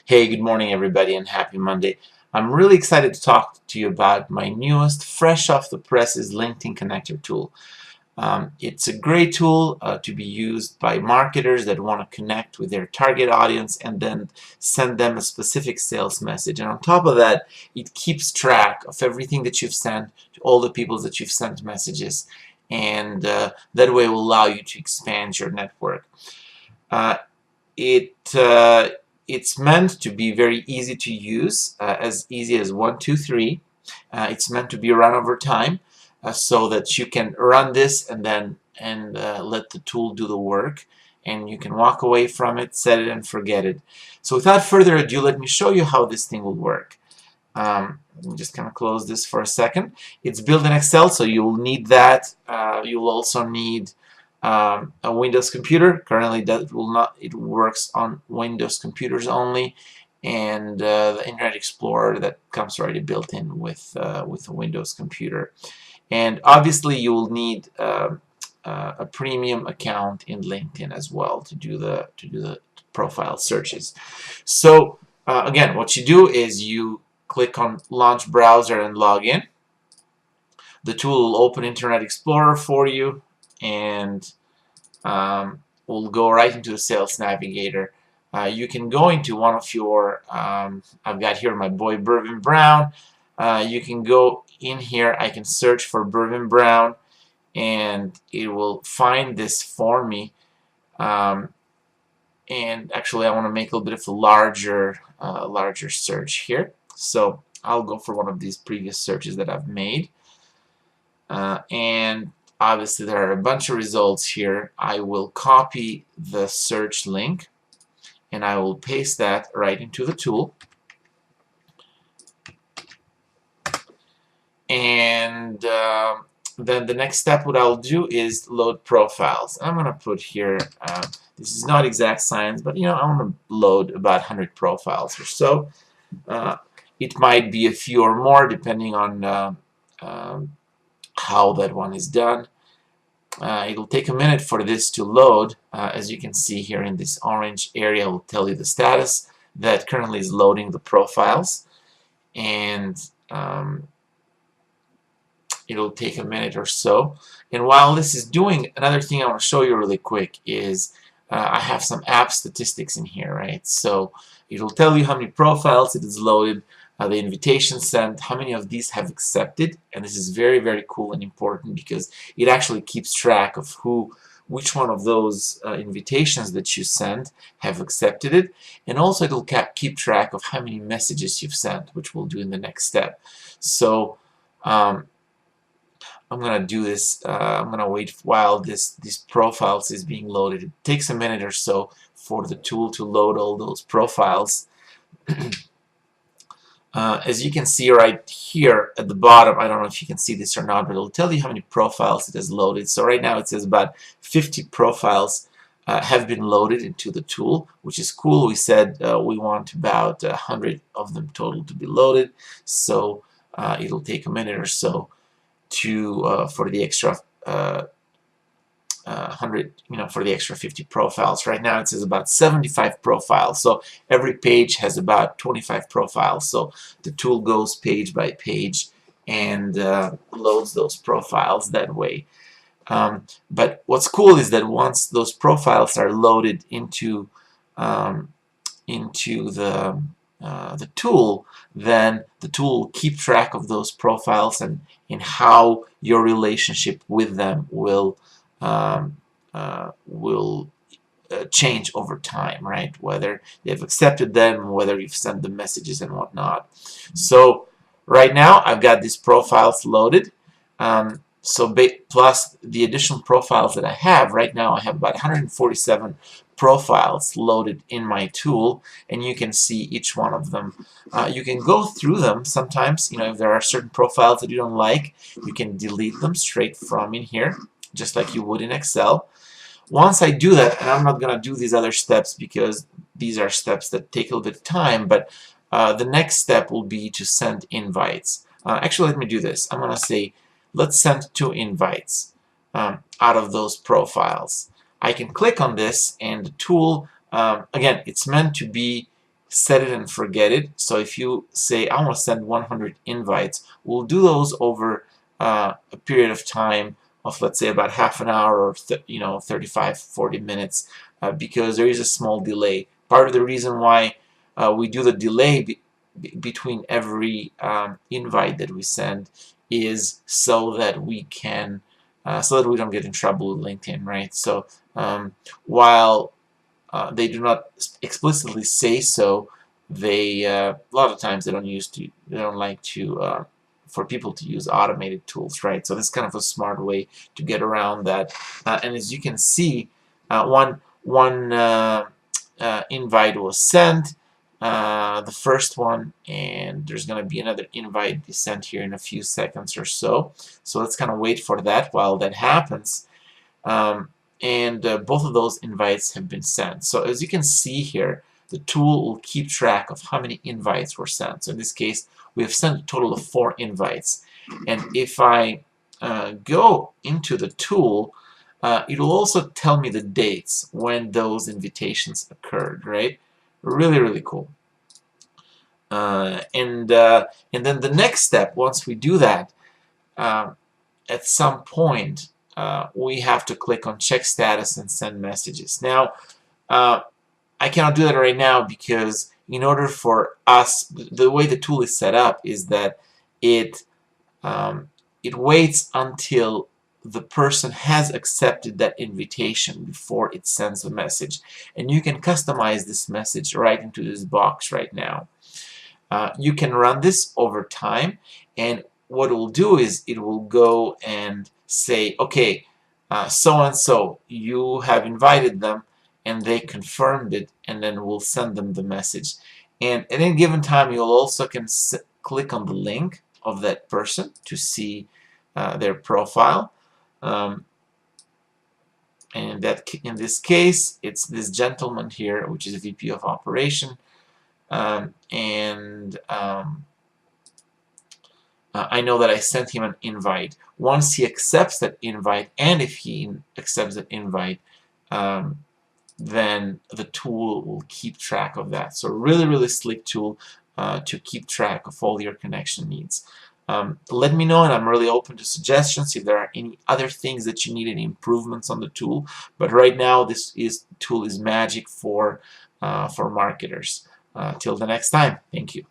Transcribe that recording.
Hey, good morning everybody and happy Monday. I'm really excited to talk to you about my newest, fresh off the presses LinkedIn connector tool. It's a great tool to be used by marketers that want to connect with their target audience and then send them a specific sales message. And on top of that, it keeps track of everything that you've sent to all the people that you've sent messages. And that way will allow you to expand your network. Uh, it it's meant to be very easy to use, as easy as 1, 2, 3. It's meant to be run over time, so that you can run this and then let the tool do the work, and you can walk away from it, set it, and forget it. So without further ado, let me show you how this thing will work. Let me just kind of close this for a second. It's built in Excel, so you'll need that. You'll also need a Windows computer. Currently that will not, it works on Windows computers only, and the Internet Explorer that comes already built in with a Windows computer. And obviously you will need a premium account in LinkedIn as well to do the profile searches. So again, what you do is you click on Launch Browser and log in. The tool will open Internet Explorer for you, and we'll go right into the Sales Navigator. You can go into one of your, I've got here my boy Bourbon Brown. You can go in here, I can search for Bourbon Brown, and it will find this for me. And actually I want to make a little bit of a larger search here. So I'll go for one of these previous searches that I've made. And obviously there are a bunch of results here. I will copy the search link and I will paste that right into the tool. And then the next step, what I'll do is load profiles. I'm going to put here, this is not exact science, but I want to load about 100 profiles or so. It might be a few or more depending on how that one is done. It'll take a minute for this to load. As you can see here in this orange area, will tell you the status that currently is loading the profiles, and it'll take a minute or so. And while this is doing, another thing I want to show you really quick is I have some app statistics in here, right? So it'll tell you how many profiles it is loaded, the invitation sent, how many of these have accepted, and this is very, very cool and important because it actually keeps track of which one of those invitations that you sent have accepted it, and also it'll keep track of how many messages you've sent, which we'll do in the next step. So I'm gonna do this. I'm gonna wait while these profiles is being loaded. It takes a minute or so for the tool to load all those profiles. As you can see right here at the bottom, I don't know if you can see this or not, but it'll tell you how many profiles it has loaded. So right now it says about 50 profiles have been loaded into the tool, which is cool. We said we want about 100 of them total to be loaded, so it'll take a minute or so to for the extra 100, for the extra 50 profiles. Right now it says about 75 profiles, so every page has about 25 profiles, so the tool goes page by page and loads those profiles that way. But what's cool is that once those profiles are loaded into the tool, then the tool will keep track of those profiles and in how your relationship with them will change over time, right? Whether they've accepted them, whether you've sent them messages and whatnot. So right now I've got these profiles loaded. Plus the additional profiles that I have right now, I have about 147 profiles loaded in my tool, and you can see each one of them. You can go through them sometimes. If there are certain profiles that you don't like, you can delete them straight from in here, just like you would in Excel. Once I do that, and I'm not going to do these other steps because these are steps that take a little bit of time, but the next step will be to send invites. Actually, let me do this. I'm going to say, let's send 2 invites out of those profiles. I can click on this, and the tool, again, it's meant to be set it and forget it. So if you say, I want to send 100 invites, we'll do those over a period of time of, let's say, about half an hour or 35-40 minutes, because there is a small delay. Part of the reason why we do the delay between every invite that we send is so that we can so that we don't get in trouble with LinkedIn, right? So while they do not explicitly say so, they a lot of times they don't like to for people to use automated tools, right? So this is kind of a smart way to get around that. And as you can see, one invite was sent, the first one, and there's going to be another invite be sent here in a few seconds or so. So let's kind of wait for that. While that happens, and both of those invites have been sent. So as you can see here, the tool will keep track of how many invites were sent. So in this case, we have sent a total of 4 invites. And if I go into the tool, it will also tell me the dates when those invitations occurred, right? Really, really cool. And then the next step, once we do that, at some point, we have to click on check status and send messages. Now, I cannot do that right now because in order for us, the way the tool is set up is that it waits until the person has accepted that invitation before it sends the message. And you can customize this message right into this box right now. You can run this over time, and what it will do is it will go and say, okay, so-and-so, you have invited them, and they confirmed it, and then we'll send them the message. And at any given time, you'll also can click on the link of that person to see their profile. And in this case, it's this gentleman here, which is a VP of Operation. I know that I sent him an invite. Once he accepts that invite, and if he accepts that invite, then the tool will keep track of that. So really, really slick tool to keep track of all your connection needs. Let me know, and I'm really open to suggestions if there are any other things that you need, any improvements on the tool. But right now, this tool is magic for marketers. Till the next time, thank you.